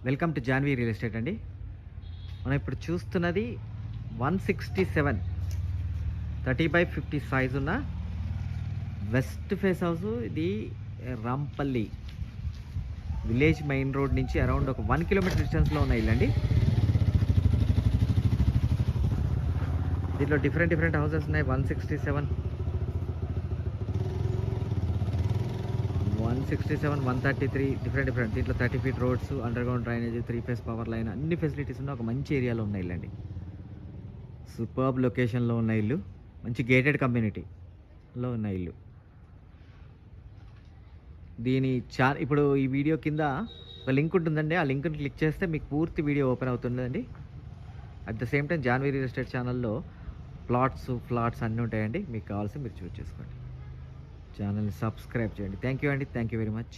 Welcome to Janhvi real estate అండి. మనం ఇప్పుడు చూస్తున్నది 167 30/50 సైజు ఉన్న వెస్ట్ ఫేస్ హౌస్. ఇది రాంపల్లి విలేజ్ మెయిన్ రోడ్ నుంచి అరౌండ్ ఒక 1 కిలోమీటర్ డిస్టెన్స్లో ఉన్న ఇల్లు అండి. దీంట్లో డిఫరెంట్ హౌసెస్ ఉన్నాయి. 167, 133 డిఫరెంట్. దీంట్లో 30 feet roads, under ground drainage, 3 phase power line, అన్ని ఫెసిలిటీస్ ఉన్న ఒక మంచి ఏరియాలో ఉన్న ఇల్లు అండి. సూపర్బ్ లొకేషన్లో ఉన్న ఇల్లు, మంచి గేటెడ్ కమ్యూనిటీలో ఉన్న ఇల్లు. ఇప్పుడు ఈ వీడియో కింద ఒక లింక్ ఉంటుందండి. ఆ లింక్ని క్లిక్ చేస్తే మీకు పూర్తి వీడియో ఓపెన్ అవుతుందండి. At the same time Janhvi real estate ఛానల్లో ఫ్లాట్స్ అన్నీ ఉంటాయండి. మీకు కావాల్సి మీరు చూస్ చేసుకోండి. ఛానల్ని సబ్స్క్రైబ్ చేయండి. థ్యాంక్ యూ అండి. Thank you very much.